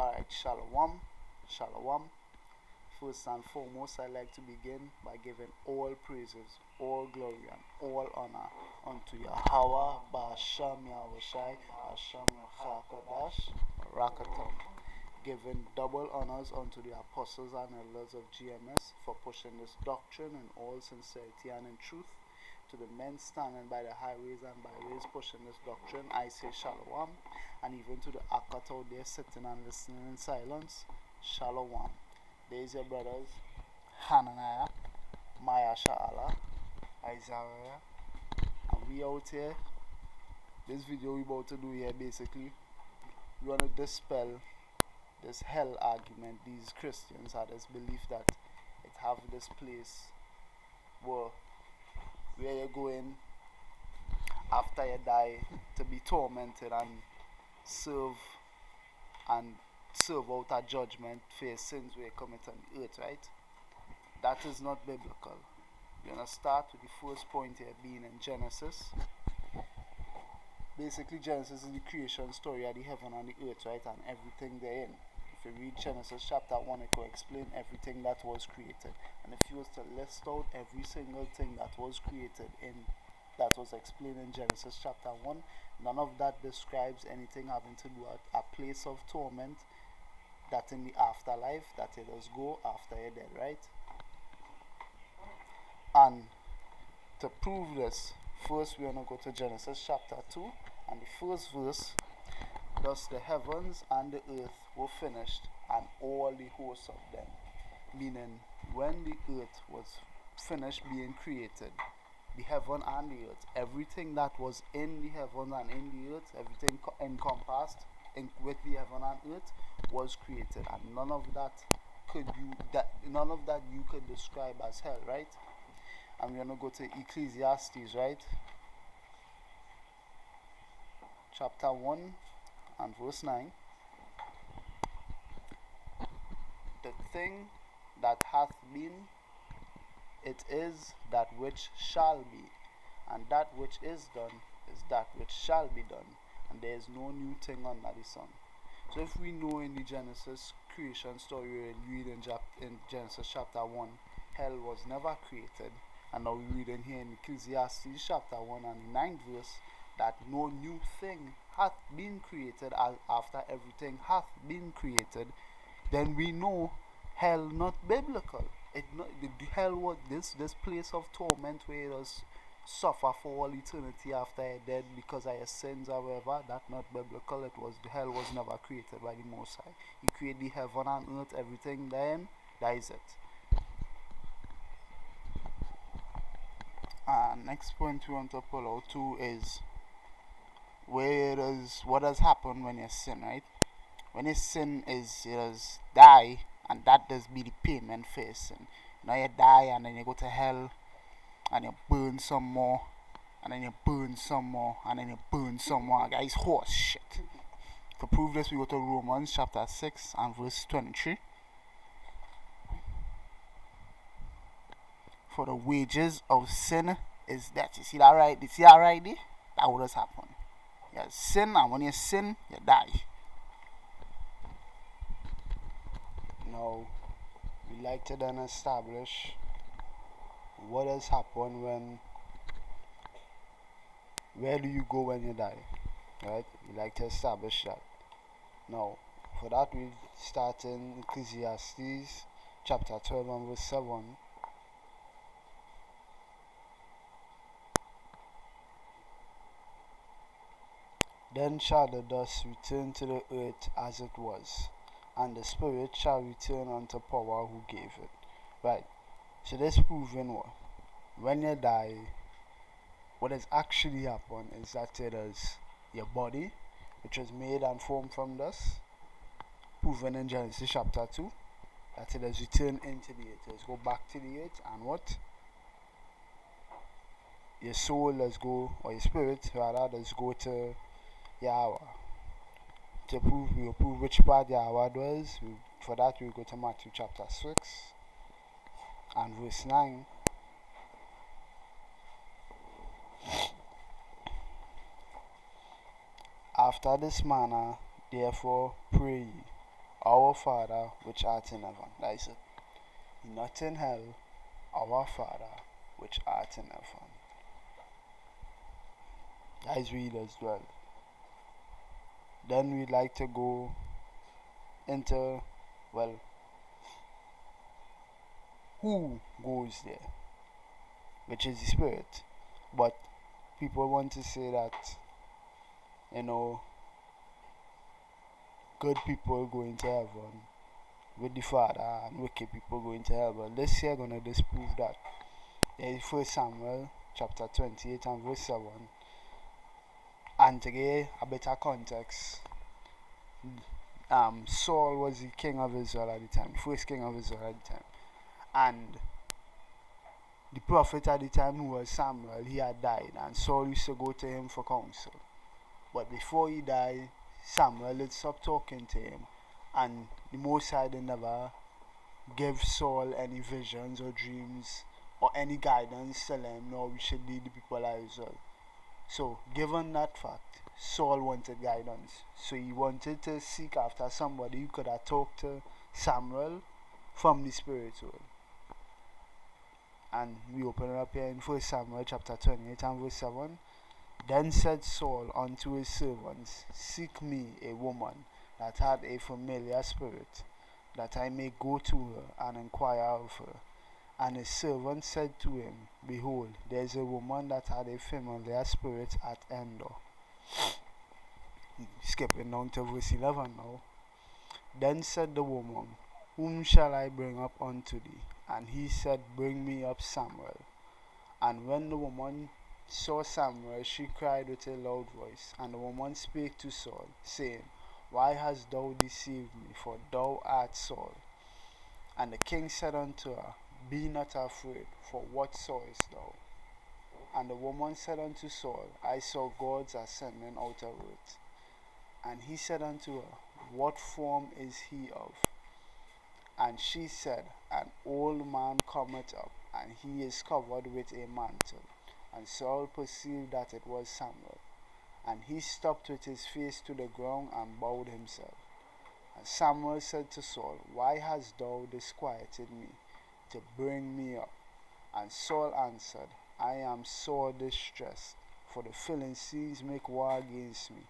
Alright, Shalom. Shalom. First and foremost, I like to begin by giving all praises, all glory, and all honor unto Yahweh, Ba'asham Yahushai, Hashem Chakadash, Rakatam. Giving double honors unto the apostles and elders of GMS for pushing this doctrine in all sincerity and in truth. To the men standing by the highways and byways pushing this doctrine, I say Shalom. And even to the Akat out there sitting and listening in silence, Shalom. There's your brothers, Hananiah, Maya Sha'ala, Isaiah, and we out here. This video we about to do here basically, we want to dispel this hell argument these Christians had, this belief that it have this place where you're going after you die to be tormented and serve out a judgment for your sins where you commit on the earth, right? That is not biblical. We're gonna start with the first point here being in Genesis. Basically, Genesis is the creation story of the heaven and the earth, right? And everything therein. If you read Genesis chapter 1, it will explain everything that was created. And if you was to list out every single thing that was created that was explained in Genesis chapter 1, none of that describes anything having to do with a place of torment that in the afterlife that you just go after you're dead, right? And to prove this, first we're going to go to Genesis chapter 2, and the first verse: thus the heavens and the earth were finished, and all the hosts of them. Meaning, when the earth was finished being created, the heaven and the earth, everything that was in the heaven and in the earth, everything encompassed with the heaven and earth was created, and none of that you could describe as hell, right? And we're gonna go to Ecclesiastes, right? Chapter 1 and verse 9. The thing that hath been, it is that which shall be, and that which is done is that which shall be done, and there is no new thing under the sun. So if we know in the Genesis creation story, we read in Genesis chapter 1, hell was never created, and now we read in here in Ecclesiastes chapter 1 and the 9th verse that no new thing hath been created after everything hath been created, then we know hell not biblical. The hell was this place of torment where you just suffer for all eternity after you're dead because of your sins or whatever. That's not biblical. The hell was never created by the Most High. He created the heaven and earth, everything then, that is it. Next point we want to pull out too is what does happen when you sin, right? When you sin is you just die, and that does be the payment for your sin. Now you die and then you go to hell and you burn some more, and then you burn some more, and then you burn some more. Guys, horse shit. To prove this, we go to Romans chapter 6 and verse 23. For the wages of sin is death. You see that right? You see that right there? That would just happen. You sin, and when you sin, you die. Now, we like to then establish what has happened where do you go when you die, right? We like to establish that. Now, for that we start in Ecclesiastes chapter 12 and verse 7. Then shall the dust return to the earth as it was, and the spirit shall return unto power who gave it. Right. So this proving what? When you die, what has actually happened is that it is your body, which was made and formed from dust, proven in Genesis chapter 2, that it has returned into the earth. It has go back to the earth, and what? Your soul does go, or your spirit rather, does go to Yahweh. We'll prove which part Yahweh dwells. For that we'll go to Matthew chapter 6 and verse 9. After this manner, therefore, pray ye, Our Father which art in heaven. That is it. Not in hell. Our Father which art in heaven. That is read as well. Then we'd like to go into, well, who goes there, which is the Spirit. But people want to say that, you know, good people go into heaven with the Father and wicked people go into hell. But this year gonna disprove that. There is 1 Samuel chapter 28 and verse 7. And to give a better context, Saul was the king of Israel at the time, the first king of Israel at the time. And the prophet at the time, who was Samuel, he had died, and Saul used to go to him for counsel. But before he died, Samuel had stopped talking to him, and the Most High never give Saul any visions or dreams or any guidance telling him, no, we should lead the people of Israel. So, given that fact, Saul wanted guidance. So he wanted to seek after somebody who could have talked to Samuel from the spiritual. And we open it up here in 1 Samuel chapter 28 and verse 7. Then said Saul unto his servants, Seek me a woman that had a familiar spirit, that I may go to her and inquire of her. And his servant said to him, Behold, there is a woman that had a familiar spirit at Endor. Skipping down to verse 11 now. Then said the woman, Whom shall I bring up unto thee? And he said, Bring me up Samuel. And when the woman saw Samuel, she cried with a loud voice. And the woman spake to Saul, saying, Why hast thou deceived me? For thou art Saul. And the king said unto her, Be not afraid, for what sawest thou? And the woman said unto Saul, I saw gods ascending out of earth. And he said unto her, What form is he of? And she said, An old man cometh up, and he is covered with a mantle. And Saul perceived that it was Samuel. And he stopped with his face to the ground and bowed himself. And Samuel said to Saul, Why hast thou disquieted me to bring me up? And Saul answered, I am sore distressed, for the Philistines make war against me,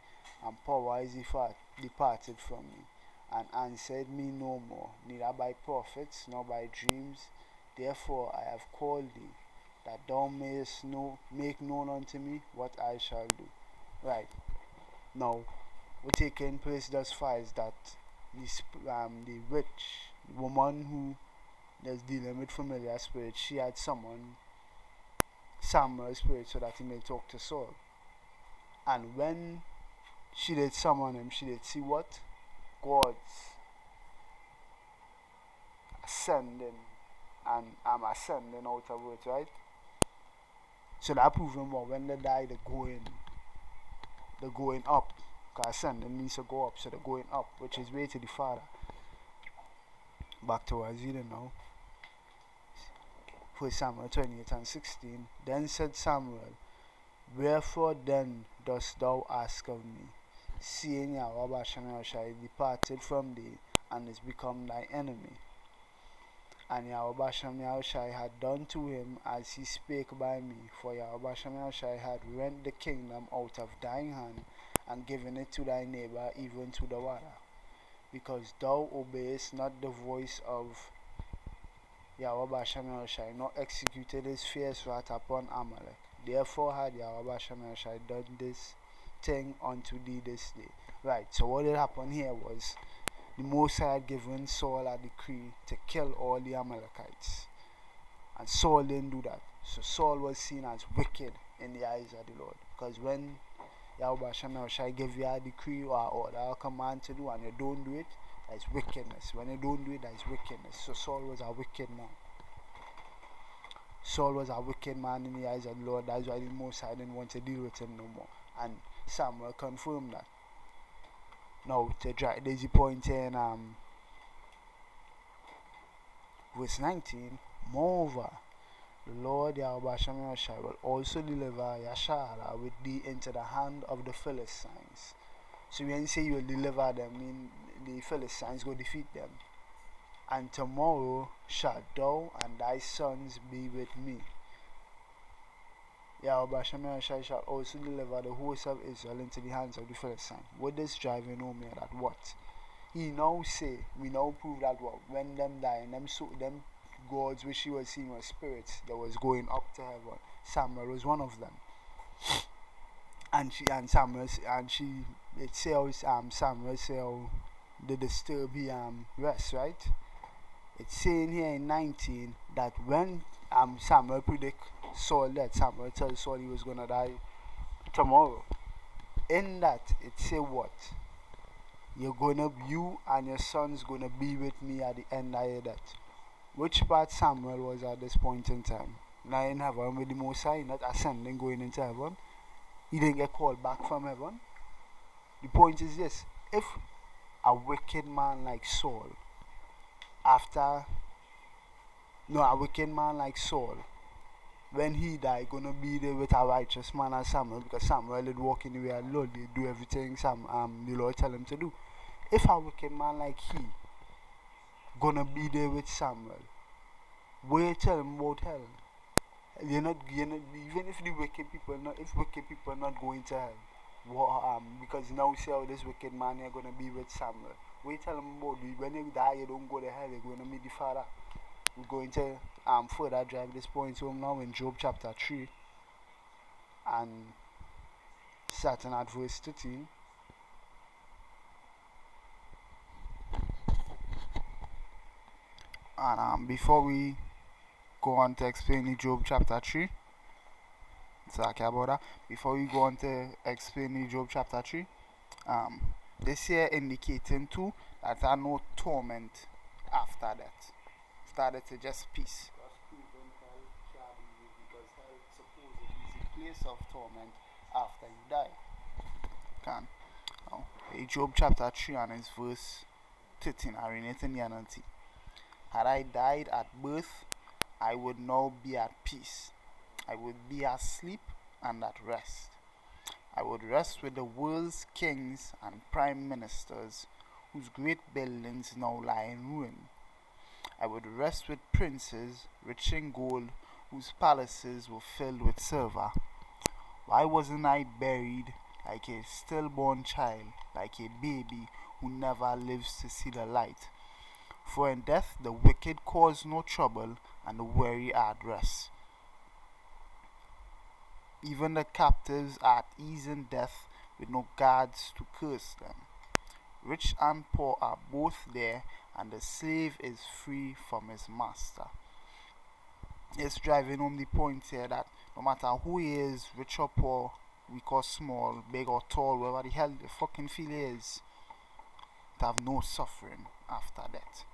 and power is departed from me, and answered me no more, neither by prophets nor by dreams. Therefore I have called thee, that thou mayest make known unto me what I shall do. Right. Now, what taking place thus far is that the witch, the woman who is dealing with familiar spirits, she had summoned Samuel's spirit so that he may talk to Saul. And when she did summon him, she did see what? Gods ascending and ascending out of earth, right? So that proving what when they die, they're going up. Because ascending means to go up, so they're going up, which is way to the Father. Back to what I was reading now. 1 Samuel 28 and 16. Then said Samuel, Wherefore then dost thou ask of me, seeing Yahweh Shai departed from thee, and is become thy enemy? And Yahweh Shai had done to him as he spake by me, for Yahweh Shai had rent the kingdom out of thine hand, and given it to thy neighbor, even to the water. Because thou obeyest not the voice of Yahweh Shai, nor executed his fierce wrath upon Amalek. Therefore had Yahweh Shai done this thing unto thee this day. Right, so what had happened here was the Most High had given Saul a decree to kill all the Amalekites. And Saul didn't do that. So Saul was seen as wicked in the eyes of the Lord. Because when Yahweh Shai give you a decree or order or command to do and you don't do it, that is wickedness. When you don't do it, that is wickedness. So Saul was a wicked man. Saul was a wicked man in the eyes of the Lord. That's why the Most High didn't want to deal with him no more. And Samuel confirmed that. Now, there's a point in verse 19. Moreover, the Lord Yahweh Shai will also deliver Yashara with thee into the hand of the Philistines. So when you say you will deliver them, the Philistines go defeat them. And tomorrow shalt thou and thy sons be with me. Yahweh shall also deliver the host of Israel into the hands of the Philistines. What is driving home here that what? He now say, we now prove that what? When them dying, them gods which he was seeing were spirits that was going up to heaven. Samuel was one of them. And it says Samuel say they disturb the rest, right? It's saying here in 19 that when Samuel predict Saul that Samuel tells Saul he was gonna die tomorrow. In that it say what? You and your sons gonna be with me at the end of your death. Which part Samuel was at this point in time? Now in heaven with the Most High, not ascending, going into heaven. He didn't get called back from heaven. The point is this: if a wicked man like Saul, a wicked man like Saul, when he died, gonna be there with a righteous man as Samuel, because Samuel did walk in the way of the Lord, he do everything the Lord tell him to do. If a wicked man like he gonna be there with Samuel, where you tell him about hell? You're not even if wicked people not going to hell, because now see how this wicked man you're gonna be with Samuel. Where you tell him about when you die you don't go to hell, you're gonna meet the Father. We're going to further drive this point home now in Job chapter 3 and starting at verse 13. And before we go on to explain the Job chapter 3, sorry about that. Before we go on to explain the Job chapter 3, this here indicating too that there are no torment after that. After that, it's just peace. Because hell supposedly is a place of torment after you die. Now, Job chapter 3 and its verse 13, I read it in the NLT. Had I died at birth, I would now be at peace. I would be asleep and at rest. I would rest with the world's kings and prime ministers, whose great buildings now lie in ruin. I would rest with princes rich in gold, whose palaces were filled with silver. Why wasn't I buried like a stillborn child, like a baby who never lives to see the light? For in death the wicked cause no trouble, and the weary are at rest. Even the captives are at ease in death, with no guards to curse them. Rich and poor are both there, and the slave is free from his master. It's driving home the point here that no matter who he is, rich or poor, weak or small, big or tall, whatever the hell the fucking feel is, to have no suffering after death.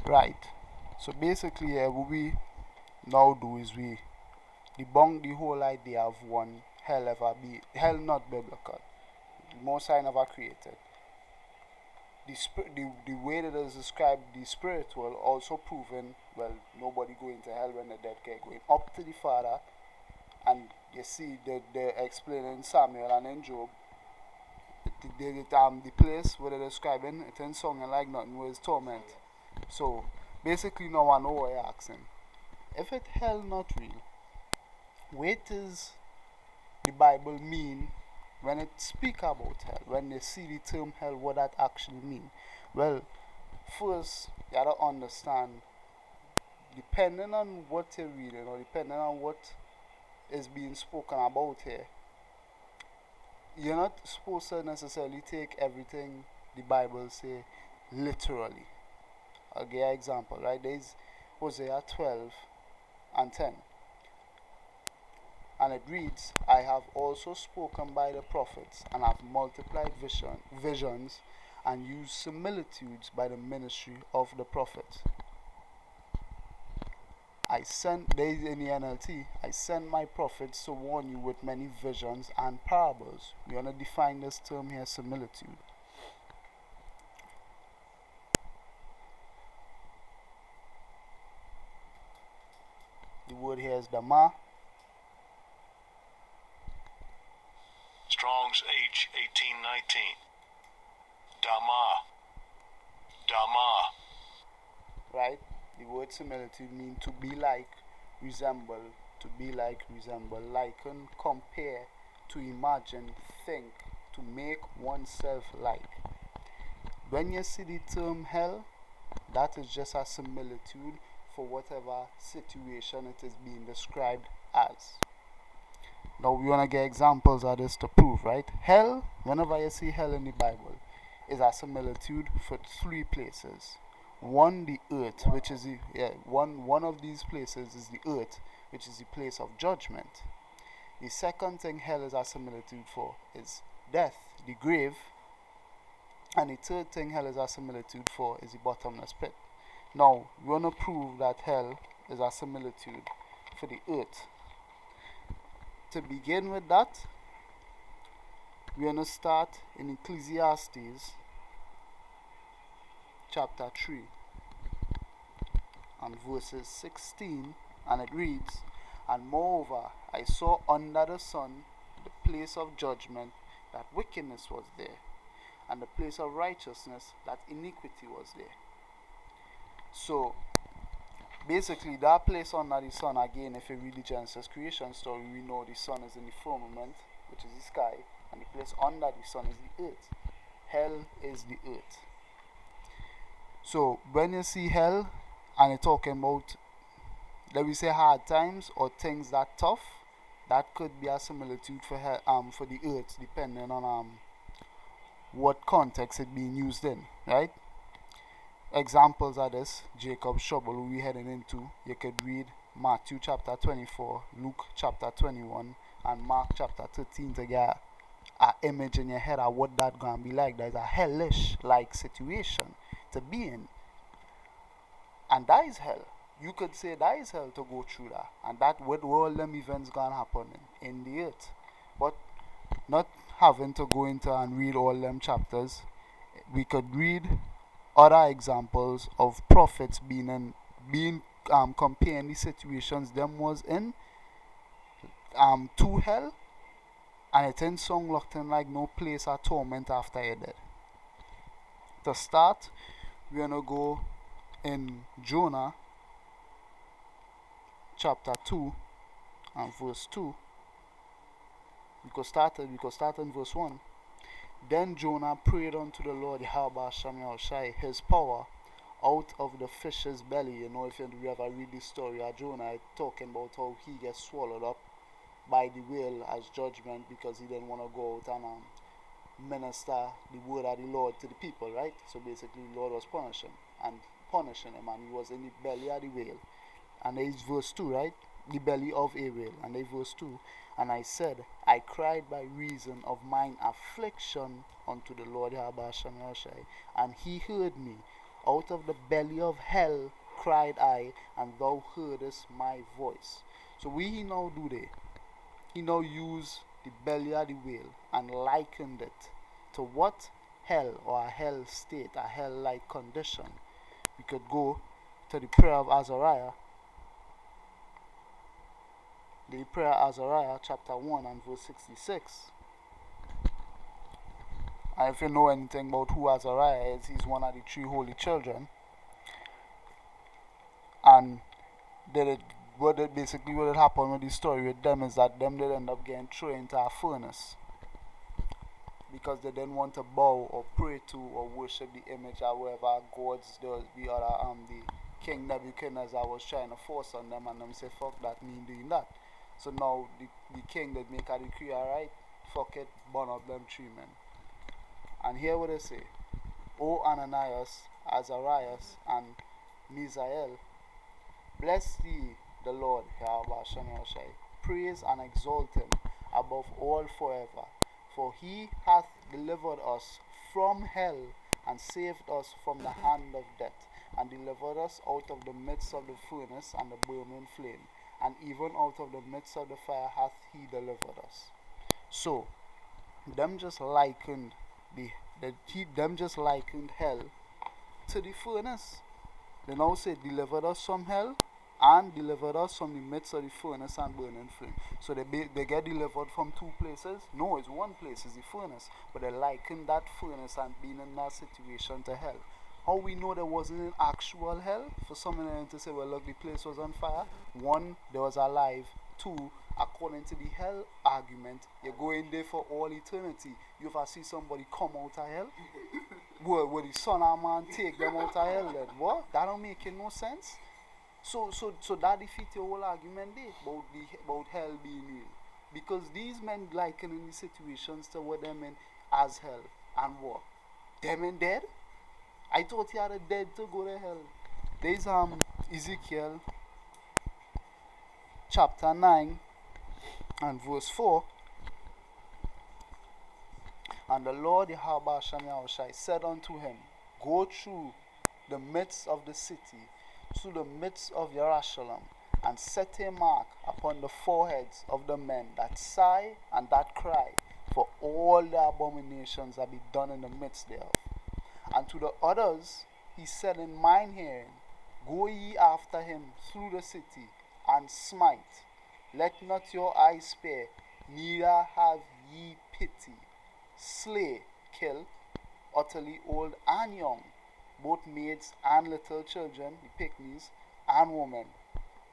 Right. So basically, what we now do is we debunk the whole idea of one hell not biblical. Most High never created. The way that is described, the spiritual, also proven, well, nobody going to hell when the dead get going up to the Father. And you see they're explaining Samuel and in Job. The place where they're describing it in song and like nothing was torment. So basically no one know what you're asking. If it hell not real, what does the Bible mean when it speak about hell? When they see the term hell, what that actually mean? Well, first you gotta understand, depending on what you're reading or depending on what is being spoken about here, you're not supposed to necessarily take everything the Bible say literally. I'll give you an example, right? There's Hosea 12 and 10. And it reads, I have also spoken by the prophets, and have multiplied visions, and used similitudes by the ministry of the prophets. There in the NLT, I send my prophets to warn you with many visions and parables. We're going to define this term here, similitude. The word here is Dama. Strong's 18:19. Dama. Dama. Right? The word similitude means to be like, resemble, to be like, resemble, liken, compare, to imagine, think, to make oneself like. When you see the term hell, that is just a similitude for whatever situation it is being described as. Now we want to get examples of this to prove, right? Hell, whenever you see hell in the Bible, is a similitude for three places. One, the earth, which is the one of these places is the earth, which is the place of judgment. The second thing hell is a similitude for is death, the grave, and the third thing hell is a similitude for is the bottomless pit. Now we want to prove that hell is a similitude for the earth. To begin with that, we're going to start in Ecclesiastes chapter 3 and verses 16, and it reads, "And moreover, I saw under the sun the place of judgment, that wickedness was there, and the place of righteousness, that iniquity was there." So, basically, that place under the sun, again, if you read the Genesis creation story, we know the sun is in the firmament, which is the sky, and the place under the sun is the earth. Hell is the earth. So, when you see hell, and you're talking about, let me say, hard times or things that tough, that could be a similitude for hell, for the earth, depending on what context it being used in, right? Examples of this, Jacob's trouble, who we heading into, you could read Matthew chapter 24, Luke chapter 21, and Mark chapter 13 to get an image in your head of what that gonna be like. There's a hellish like situation to be in, and that is hell. You could say that is hell to go through that, and that with all them events gonna happen in the earth. But not having to go into and read all them chapters, we could read other examples of prophets being comparing the situations them was in to hell, and it ain't song locked in like no place of torment after you're dead. To start, we're gonna go in Jonah chapter 2 and verse 2. We could start in verse 1. Then Jonah prayed unto the Lord Yahweh Shai, his power, out of the fish's belly. You know, if you ever read the story of Jonah, talking about how he gets swallowed up by the whale as judgment because he didn't want to go out and minister the word of the Lord to the people, right? So basically, the Lord was punishing him, and he was in the belly of the whale. And there is verse 2, right? The belly of a whale. And there is verse 2. And I said, I cried by reason of mine affliction unto the Lord Yahweh Shai, and he heard me. Out of the belly of hell cried I, and thou heardest my voice. So he now do there. He now use the belly of the whale and likened it to what? Hell, or a hell state, a hell-like condition. We could go to the prayer of Azariah. The prayer of Azariah chapter 1 and verse 66. And if you know anything about who Azariah is, he's one of the three holy children. And what had happened with the story with them is that them did end up getting thrown into a furnace because they didn't want to bow or pray to or worship the image of whoever gods the other the King Nebuchadnezzar was trying to force on them, and them say fuck that, me doing that. So now the king did make a decree, alright, fuck it, burn up them three men. And here what they say, O Ananias, Azarias, and Misael, bless thee the Lord, Yahweh Shai, praise and exalt him above all forever, for he hath delivered us from hell, and saved us from the hand of death, and delivered us out of the midst of the furnace and the burning flame, and even out of the midst of the fire hath he delivered us. So, them just likened hell to the furnace. They now say delivered us from hell and delivered us from the midst of the furnace and burning flame. So they get delivered from two places. No, it's one place, it's the furnace. But they liken that furnace and being in that situation to hell. How we know there wasn't an actual hell? For some of them to say, well, look, the place was on fire. One, there was alive. Two, according to the hell argument, you're going there for all eternity. You ever see somebody come out of hell? Will the son of man take them out of hell then? What? That don't make no sense. So that defeats your whole argument there about hell being real. Because these men likening the situations to what them in as hell. And what? Them in dead? I thought he had a dead to go to hell. There's Ezekiel chapter 9 and verse 4. And the Lord Yahweh Hashem Yahushai said unto him, Go through the midst of the city, through the midst of Jerusalem, and set a mark upon the foreheads of the men that sigh and that cry, for all the abominations that be done in the midst thereof. And to the others he said in mine hearing, Go ye after him through the city, and smite. Let not your eyes spare, neither have ye pity. Slay, kill, utterly old and young, both maids and little children, the pygmies, and women.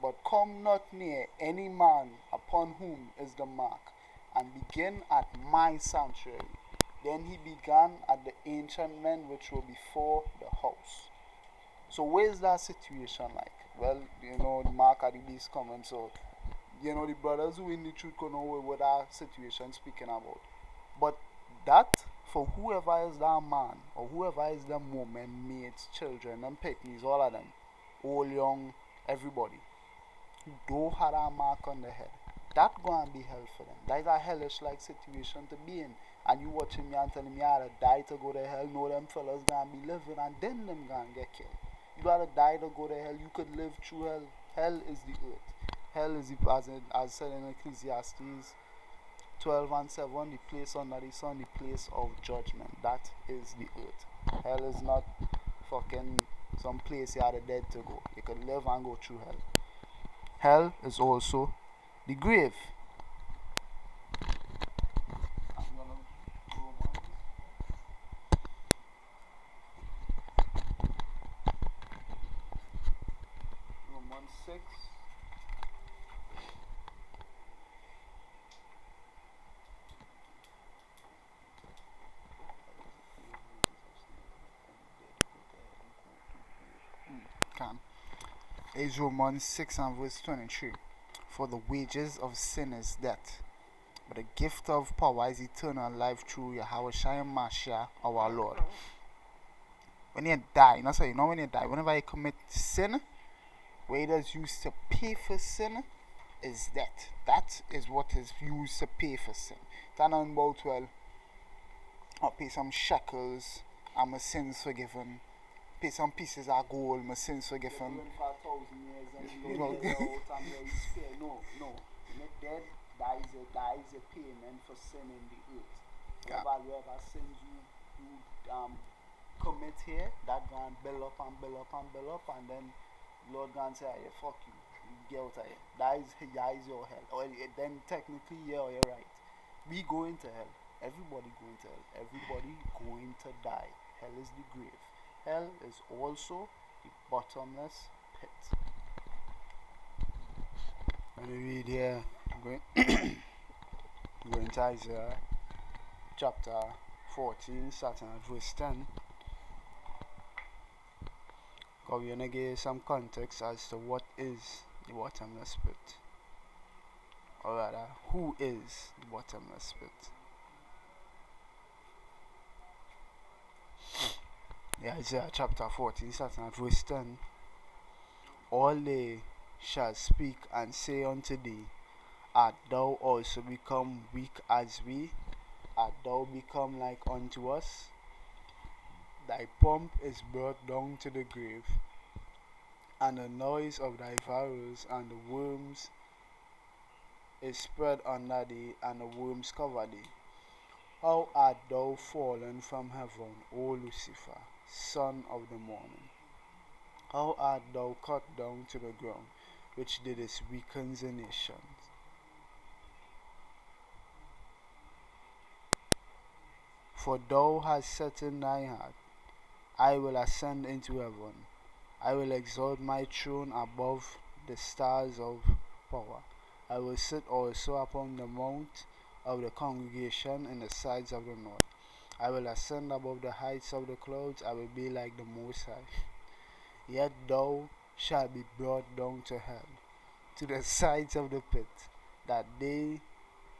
But come not near any man upon whom is the mark, and begin at my sanctuary. Then he began at the ancient men which were before the house. So where's that situation like? Well, the mark of the beast coming, so the brothers who in the truth can know what that situation speaking about. But that for whoever is that man or whoever is the woman, maids, children, and pygmies, all of them, old, young, everybody, who don't have that mark on the head, that gonna be hell for them. That is a hellish like situation to be in. And you watching me and telling me I gotta die to go to hell. No, them fellas gonna be living and then them gonna get killed. You gotta die to go to hell. You could live through hell. Hell is the earth. Hell is the, as said in Ecclesiastes 12 and 7, the place under the sun, the place of judgment. That is the earth. Hell is not fucking some place you are dead to go. You could live and go through hell. Hell is also the grave. I'm gonna Romans 6. Is Romans 6 and verse 23. For the wages of sin is death, but the gift of power is eternal life through Yahweh Mashiach our Lord. When you die, when you die, whenever you commit sin, what it is used to pay for sin is death. That is what is used to pay for sin. That not about, well, I'll pay some shekels and my sins forgiven. Pay some pieces of gold, my sins forgiven. No. Dead, that is a payment for sin in the earth. Yeah. Whatever sins you commit here, that gonna build up and build up and build up, and then Lord gonna say, hey, fuck you, get out of here. That is your hell. Or then technically, yeah, you're right. We going to hell. Everybody going to hell. Everybody going to die. Hell is the grave. Hell is also the bottomless pit. When we read here, going to Isaiah chapter 14, starting at verse 10. We're going to give some context as to what is the bottomless pit. Or rather, who is the bottomless pit. Isaiah chapter 14, starting at verse 10. All they shall speak and say unto thee, Art thou also become weak as we? Art thou become like unto us? Thy pomp is brought down to the grave, and the noise of thy furrows and the worms is spread under thee, and the worms cover thee. How art thou fallen from heaven, O Lucifer, son of the morning? How art thou cut down to the ground, which didst weaken the nations. For thou hast said in thy heart, I will ascend into heaven. I will exalt my throne above the stars of power. I will sit also upon the mount of the congregation in the sides of the north. I will ascend above the heights of the clouds. I will be like the Most High. Yet thou shalt be brought down to hell, to the sides of the pit, that they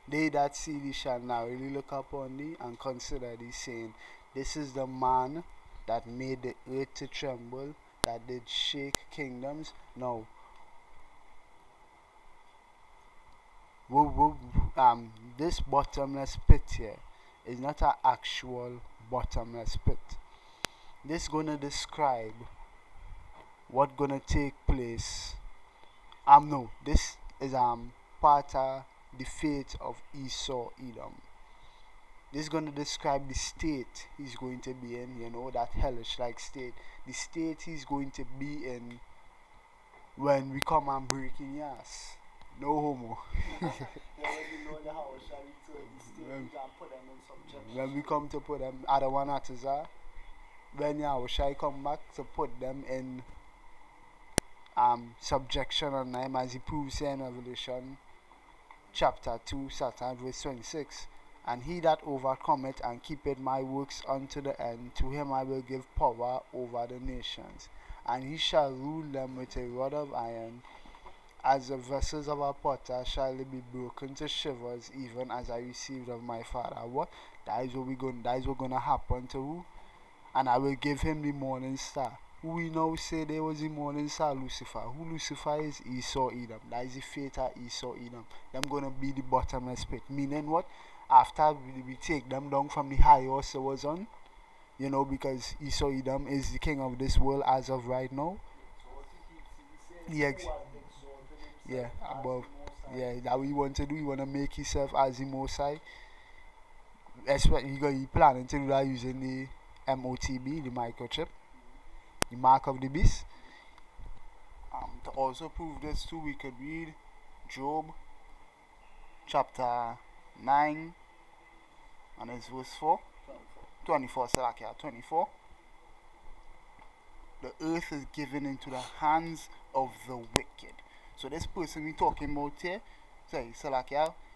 that see thee shall narrowly look upon thee and consider thee, saying, This is the man that made the earth to tremble, that did shake kingdoms. Now, this bottomless pit here is not an actual bottomless pit. This gonna describe what gonna take place. No, this is part of the fate of Esau Edom. This is gonna describe the state he's going to be in, that hellish like state. The state he's going to be in when we come and break in ass. No homo. When we come to put them, Adawanatazar, when Yahushai come back to put them in subjection on them, as he proves here in Revelation chapter 2, starting verse 26. And he that overcometh and keepeth my works unto the end, to him I will give power over the nations, and he shall rule them with a rod of iron. As the vessels of a potter shall they be broken to shivers, even as I received of my Father. What? That is what gonna happen to who? And I will give him the morning star. Who we now say there was the morning star, Lucifer. Who Lucifer is? Esau Edom. That is the fate of Esau Edom. Them gonna be the bottomless pit. Meaning what? After we take them down from the high horse it was on, because Esau Edom is the king of this world as of right now. Above. Yeah, that we want to do. He want to make himself as the Most High. He planning to do that using the MOTB, the microchip, the mark of the beast. To also prove this too, we could read Job chapter 9 and it's verse 4. 24, 24. The earth is given into the hands of the wicked. So this person we talking about here,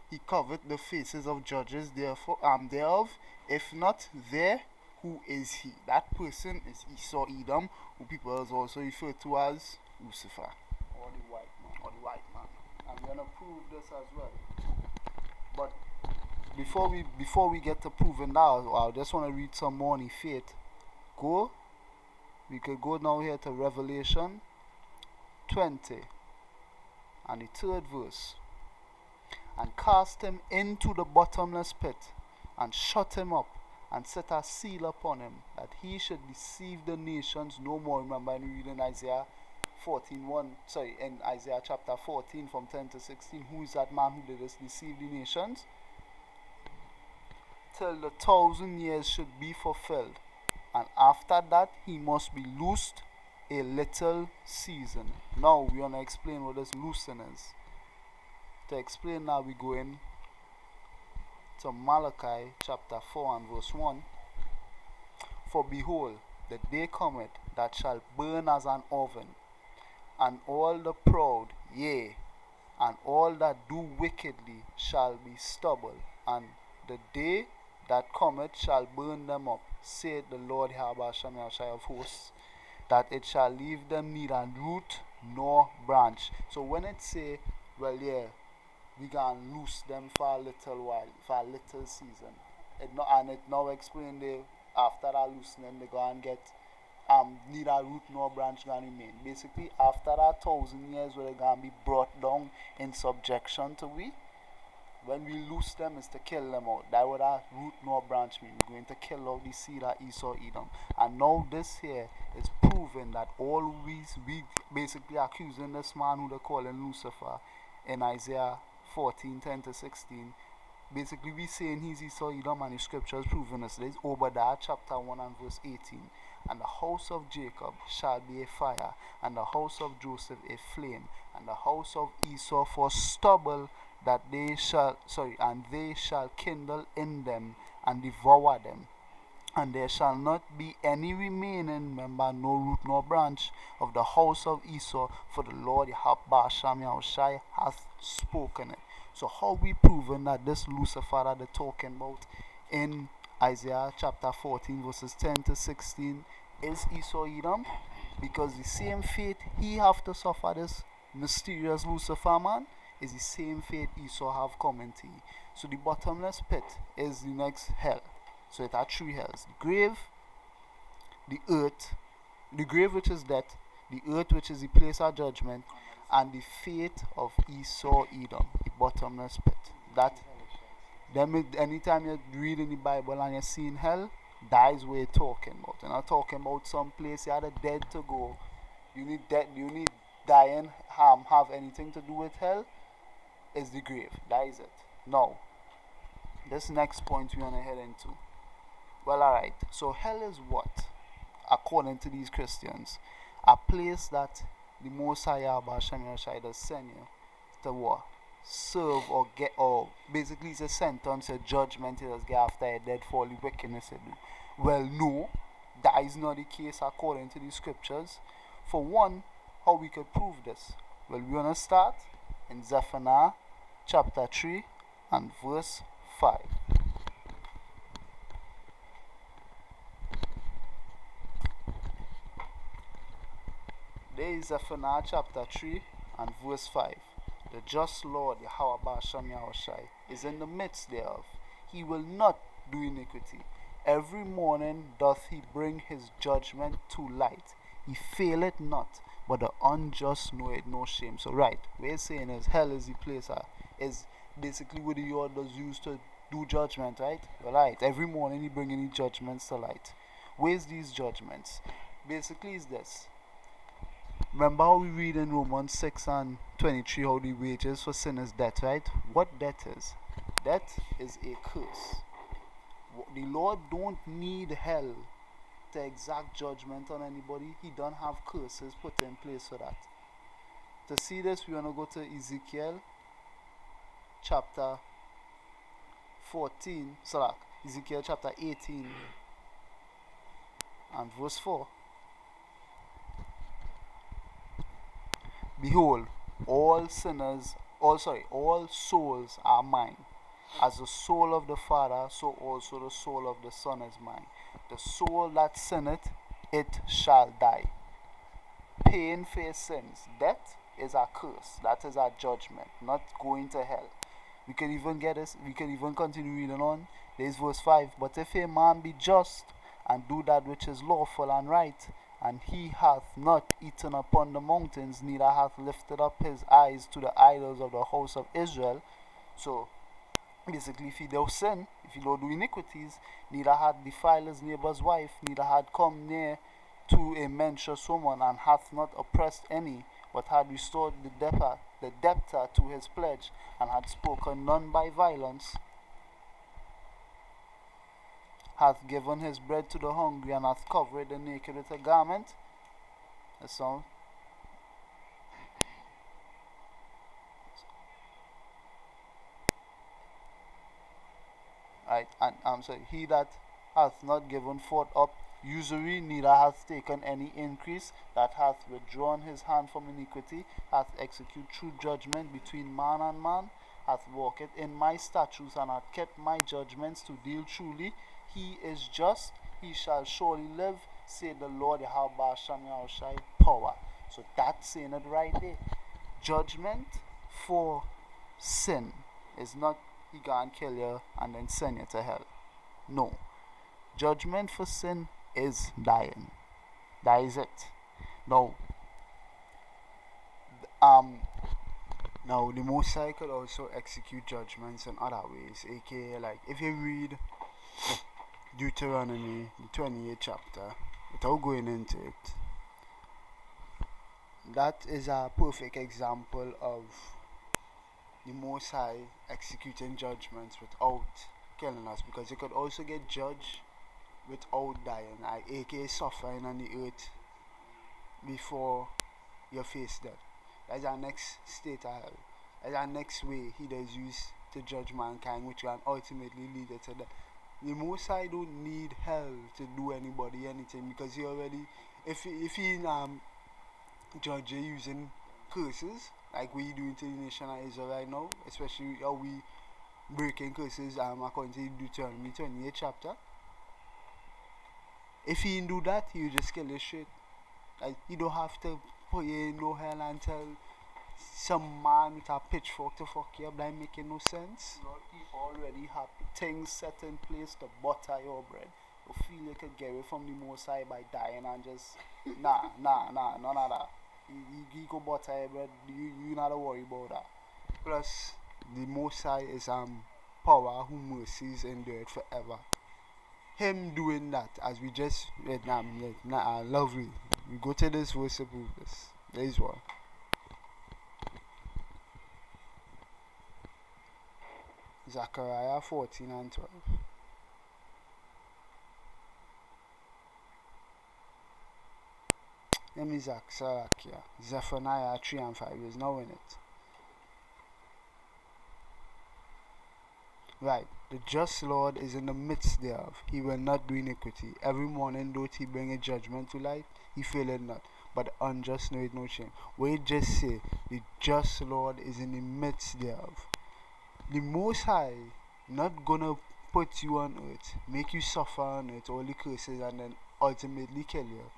he covered the faces of judges thereof. If not there, who is he? That person is Esau Edom, who people also refer to as Lucifer, or the white man. I'm gonna prove this as well. But before we get to proving that, I just want to read some more on the faith. We could go now here to Revelation 20 and the 3rd verse. And cast him into the bottomless pit, and shut him up, and set a seal upon him, that he should deceive the nations no more. Remember, I read in Isaiah in Isaiah chapter 14 from 10 to 16, who is that man who did this deceive the nations? Till the 1,000 years should be fulfilled, and after that he must be loosed a little season. Now we want to explain what this loosing is. To explain now, we go in to Malachi chapter 4 and verse 1. For behold, the day cometh that shall burn as an oven, and all the proud, yea, and all that do wickedly shall be stubble, and the day that cometh shall burn them up, saith the Lord Yahweh of hosts, that it shall leave them neither root nor branch. So when it say, we can loose them for a little while, for a little season, it now explain after that loosening they go and get neither root nor branch gonna remain. Basically, after that 1,000 years where they gonna be brought down in subjection to we. When we loose them, is to kill them out. That would have root nor branch mean. We're going to kill out the seed of Esau Edom. And now this here is proving that always we basically accusing this man who they're calling Lucifer in Isaiah 14, 10 to 16. Basically we saying he's Esau Edom, and the scriptures proving us this. Obadiah chapter 1 and verse 18. And the house of Jacob shall be a fire, and the house of Joseph a flame, and the house of Esau for stubble, that they shall kindle in them and devour them. And there shall not be any remaining member, no root nor branch of the house of Esau, for the Lord Yahweh Shem Yahushai hath spoken it. So how we proven that this Lucifer that they're talking about in Isaiah chapter 14 verses 10 to 16 is Esau Edom? Because the same fate he have to suffer, this mysterious Lucifer man, is the same fate Esau have coming to. So the bottomless pit is the next hell. So it are three hells: the grave, the earth, the grave which is death, the earth which is the place of judgment, and the fate of Esau Edom, the bottomless pit. That them, anytime you read in the Bible and you're seeing hell, that is what you're talking about. You're not talking about some place you are the dead to go. You need dying harm have anything to do with hell? Is the grave. That is it. Now, this next point we want to head into. Well, alright. So hell is what? According to these Christians, a place that the Most High Yahweh Shem Yahushai does send you to what? Serve or get, or basically it's a sentence, a judgment he does get after a dead for the wickedness he do. Well, no, that is not the case according to the scriptures. For one, how we could prove this? Well, we're going to start in Zephaniah chapter 3 and verse 5. There is Zephaniah chapter 3 and verse 5. The just Lord, Yahweh Shem Yahushai, is in the midst thereof. He will not do iniquity. Every morning doth he bring his judgment to light. He faileth not, but the unjust know it no shame. So right, what he's saying is hell is the place, is basically where the Lord does use to do judgment, right? Right. Every morning he bring any judgments to light. Where's these judgments? Basically is this. Remember how we read in Romans 6 and 23 how the wages for sin is death, right? What death is? Death is a curse. The Lord don't need hell to exact judgment on anybody. He don't have curses put in place for that. To see this, we want to go to Ezekiel chapter 14, Ezekiel chapter 18 and verse 4. Behold, all souls are mine. As the soul of the Father, so also the soul of the Son is mine. The soul that sinneth, it shall die. Paying for his sins. Death is a curse. That is a judgment, not going to hell. We can even get this, we can even continue reading on. There is verse 5. But if a man be just, and do that which is lawful and right, and he hath not eaten upon the mountains, neither hath lifted up his eyes to the idols of the house of Israel. So, basically, if he don't sin, if he don't do iniquities, neither had defiled his neighbor's wife, neither had come near to a menstruous woman, and hath not oppressed any, but had restored the debtor to his pledge, and had spoken none by violence, hath given his bread to the hungry, and hath covered the naked with a garment. That's all. Right, and I'm sorry, he that hath not given forth up usury, neither hath taken any increase, that hath withdrawn his hand from iniquity, hath executed true judgment between man and man, hath walked in my statutes, and hath kept my judgments to deal truly. He is just, he shall surely live, said the Lord Yahweh Shem Yahushai power. So that's saying it right there. Judgment for sin is not he gonna kill you and then send you to hell. No. Judgment for sin is dying. That is it. Now, now the Most High could also execute judgments in other ways, aka like if you read Deuteronomy, the 28th chapter, without going into it, that is a perfect example of the Most High executing judgments without killing us, because you could also get judged without dying, aka suffering on the earth before you face death. as our next state of hell, as our next way he does use to judge mankind, which can ultimately lead it to death. The Most High don't need hell to do anybody anything because he already, if he judge you using curses like we do to the nation of Israel right now, especially how we breaking curses according to Deuteronomy 28 chapter. If he didn't do that, he would just kill you straight. Like you don't have to put you in no hell and tell some man with a pitchfork to fuck you up. That ain't making no sense. He already have things set in place to butter your bread. You feel you could get away from the Most High by dying and just nah, none of that. You go butter your bread. You not to worry about that. Plus, the Most High is power who mercies endured forever. Him doing that, as we just read now, lovely. We go to this verse to prove this. There is one. Zechariah 14 and 12. Let me Zephaniah 3 and 5 is now in it. Right. The just Lord is in the midst thereof. He will not do iniquity. Every morning doth he bring a judgment to light. He faileth not. But the unjust knoweth no shame. We just say, the just Lord is in the midst thereof. The Most High not gonna put you on earth, make you suffer on earth, all the curses, and then ultimately kill you,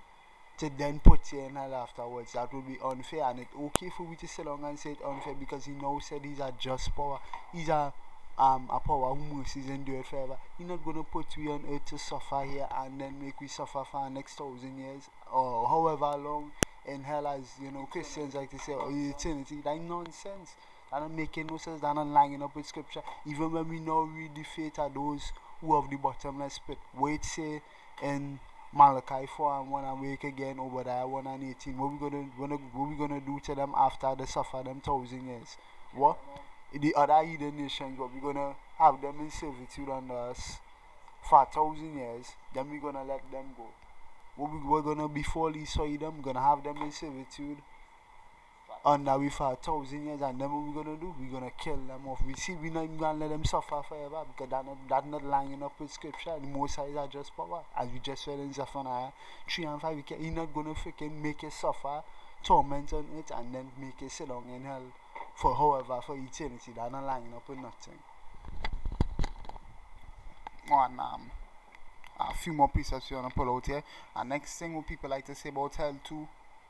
to then put you in hell afterwards. That would be unfair, and it's okay for me to sit down and say it's unfair because he now said he's a just power. He's a power who mercies endure forever. He's not gonna put we on earth to suffer here and then make we suffer for the next 1,000 years or however long in hell, as Christians like to say, or eternity. That's nonsense. That don't make no sense. That not lining up with scripture. Even when we now read the fate of those who have the bottomless pit, wait say in Malachi 4 and 1 and wake again over there 1 and 18. What we gonna do to them after they suffer them 1,000 years? What? The other heathen nations, but we're gonna have them in servitude under us for 1,000 years, then we're gonna let them go. We're gonna, before Esau eat them, gonna have them in servitude under we for 1,000 years, and then what we're gonna do? We're gonna kill them off. We're not even gonna let them suffer forever because that's not lining up with scripture. The Most High are just power. As we just read in Zephaniah 3 and 5, he's not gonna freaking make you suffer, torment on it, and then make you sit down in hell for for eternity. That's not lining up with nothing. And a few more precepts we want to pull out here. And next thing what people like to say about hell too,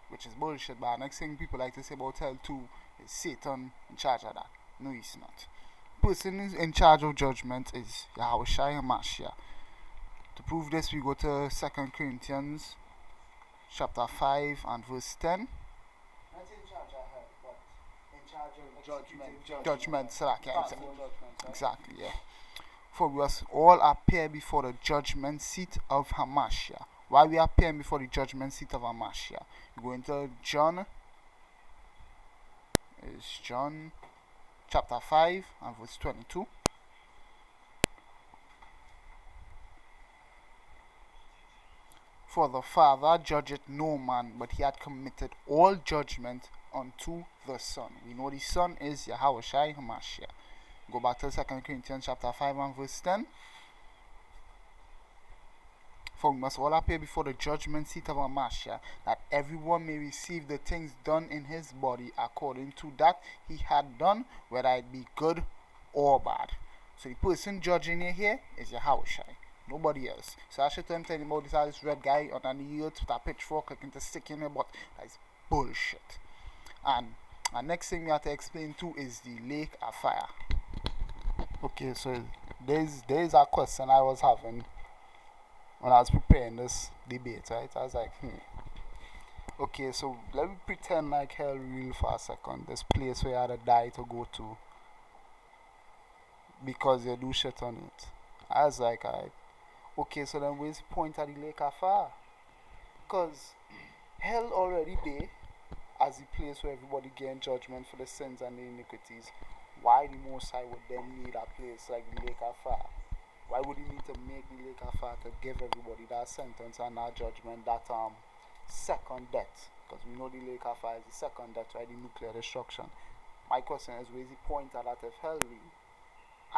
which is bullshit, but next thing people like to say about hell too is Satan in charge of that. No, he's not. Person is in charge of judgment is Yahushua HaMashiach. To prove this, we go to 2 Corinthians chapter 5 and verse 10. Not in charge of hell, but in charge of judgment. Exactly, yeah. For we must all appear before the judgment seat of Hamashiach. Why we appear before the judgment seat of Hamashiach? You go into John chapter 5 and verse 22. For the Father judgeth no man, but he had committed all judgment unto the Son. We know the Son is Yahushua HaMashiach. Go back to 2 Corinthians chapter 5 and verse 10. For we must all appear before the judgment seat of Hamashiach, that everyone may receive the things done in his body according to that he had done, whether it be good or bad. So the person judging you here is Yahushua, nobody else. So I should tell him about this red guy on the earth with a pitchfork looking to stick in your butt. That's bullshit. And next thing we have to explain too is the lake of fire. Okay, so there's a question I was having when I was preparing this debate, right? I was like, okay, so let me pretend like hell real for a second. This place where you had to die to go to because you do shit on it. I was like, alright. Okay, so then where's the point of the lake of fire? Because hell already there as the place where everybody getting judgment for the sins and the iniquities. Why the Most High would then need a place like the lake of fire? Why would he need to make the lake of fire to give everybody that sentence and that judgment that second death, because we know the lake of fire is the second death, right? The nuclear destruction. My question is, where is the point at that if hell real?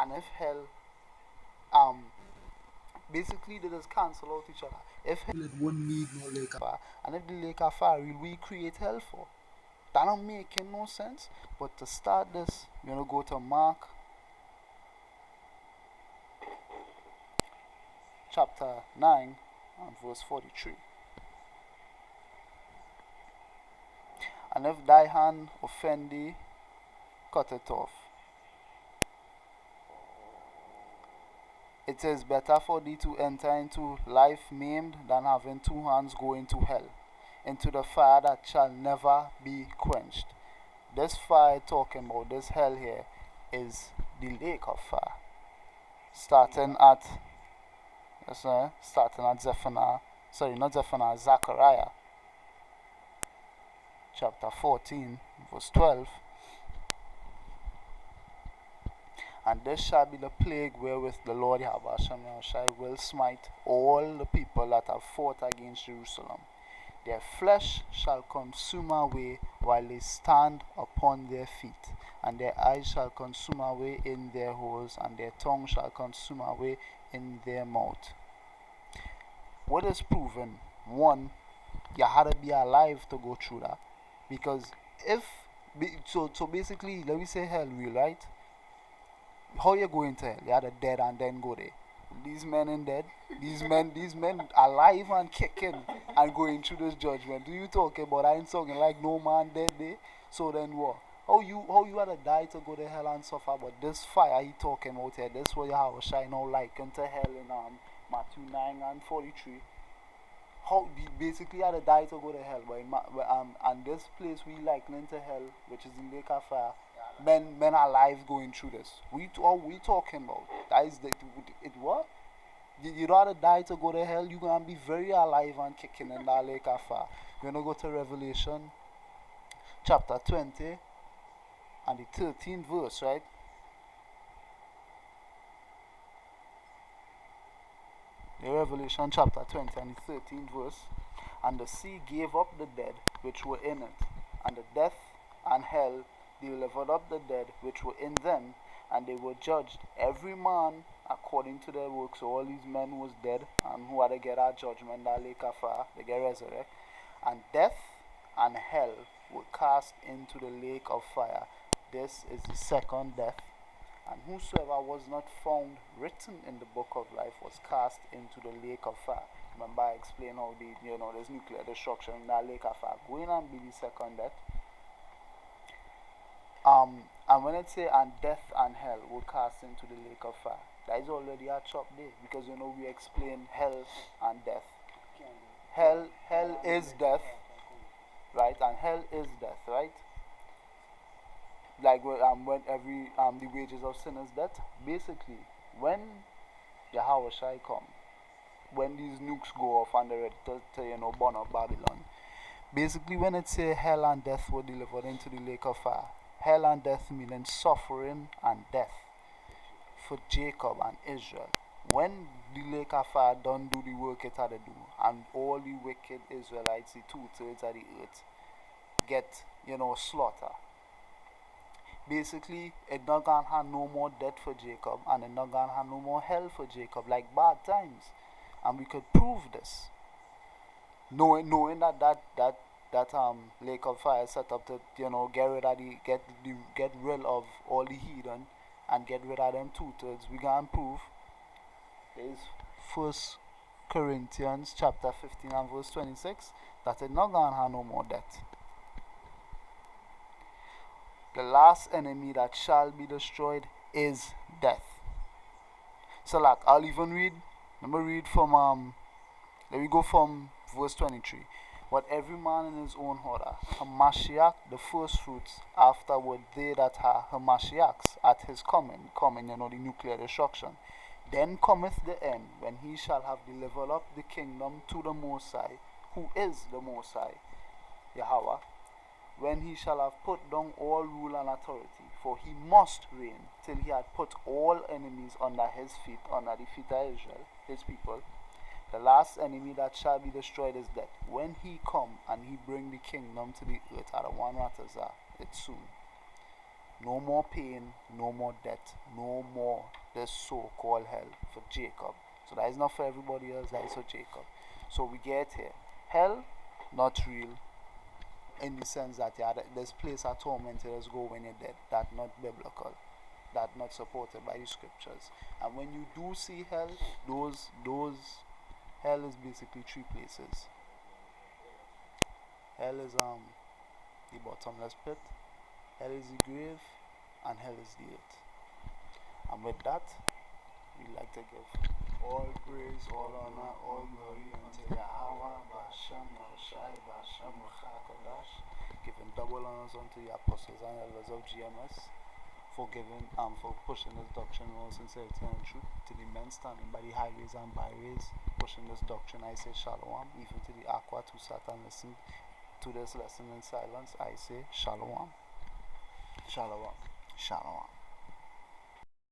And if hell, basically they just cancel out each other. If hell it wouldn't need no lake of fire, and if the lake of fire real, we create hell for? That don't making no sense. But to start this, we're gonna go to Mark chapter 9 and verse 43. And if thy hand offend thee, cut it off. It is better for thee to enter into life maimed than having two hands go into hell, into the fire that shall never be quenched. This fire talking about, this hell here, is the lake of fire. Starting at Zechariah chapter 14 verse 12. And this shall be the plague wherewith the Lord Yahweh will smite all the people that have fought against Jerusalem. Their flesh shall consume away while they stand upon their feet, and their eyes shall consume away in their holes, and their tongue shall consume away in their mouth. What is proven? One, you had to be alive to go through that. Because so basically, let me say hell real, right? How you going to hell? You are the dead and then go there. These men in dead, these men alive and kicking and going through this judgment. Do you talking about? I ain't talking like no man dead there. So then what? How you had to die to go to hell and suffer? But this fire he talking about here, this what you have a shine out like into hell in Matthew 9 and 43. How basically had to die to go to hell, but and this place we liken to hell, which is in lake of fire. Men are alive going through this. We talking about? That is it what? You don't have to die to go to hell. You're gonna be very alive and kicking in that lake of fire. We're gonna go to Revelation chapter 20 and the 13th verse, right? The Revelation chapter 20 and the 13th verse. And the sea gave up the dead which were in it, and the death and hell delivered up the dead which were in them, and they were judged every man according to their works. So all these men was dead, and who had to get our judgment, that lake of fire, they get resurrected. And death and hell were cast into the lake of fire. This is the second death. And whosoever was not found written in the book of life was cast into the lake of fire. Remember I explained how there's nuclear destruction in that lake of fire. Going and be the second death. And when it say and death and hell were cast into the lake of fire, that is already a chop there, because we explain hell and death. Hell is death, right? And hell is death, right? Like when every the wages of sin is death. Basically, when Yahweh Shai come, when these nukes go off and they're ready to burn up Babylon. Basically, when it say hell and death were delivered into the lake of fire, hell and death meaning suffering and death for Jacob and Israel. When the lake of fire done do the work it had to do, and all the wicked Israelites, the 2/3 of the earth, get slaughter. Basically, it not gonna have no more death for Jacob, and it not gonna have no more hell for Jacob, like bad times. And we could prove this, knowing that lake of fire is set up to get rid of all the heathen and get rid of them 2/3. We can prove. There's 1 Corinthians chapter 15 and verse 26 that it not gonna have no more death. The last enemy that shall be destroyed is death. So like I'll even read. Let me read from let me go from verse 23. But every man in his own order, Hamashiach the first fruits, afterward they that are Hamashiachs at his coming, the nuclear destruction. Then cometh the end, when he shall have delivered up the kingdom to the Most High, who is the Most High, Yahweh, when he shall have put down all rule and authority, for he must reign till he had put all enemies under his feet, under the feet of Israel, his people. The last enemy that shall be destroyed is death. When he come and he bring the kingdom to the earth, Adawan Ratazar, it's soon. No more pain, no more death, no more this so-called hell for Jacob. So that is not for everybody else, that is for Jacob. So we get here. Hell, not real, in the sense that yeah, this place are tormentors go when you're dead. That not biblical. That not supported by the scriptures. And when you do see hell, those hell is basically three places. Hell is the bottomless pit, hell is the grave, and hell is the earth. And with that, we'd like to give all praise, all honor, all glory unto Yahweh, Ba'ashem, Yahushai, Ba'ashem, Ruach giving double honors unto the apostles and elders of GMS for pushing this doctrine in all sincerity and truth, to the men standing by the highways and byways pushing this doctrine. I say shalom. Even to the Aqua who sat and listened to this lesson in silence, I say shalom. Shalom. Shalom.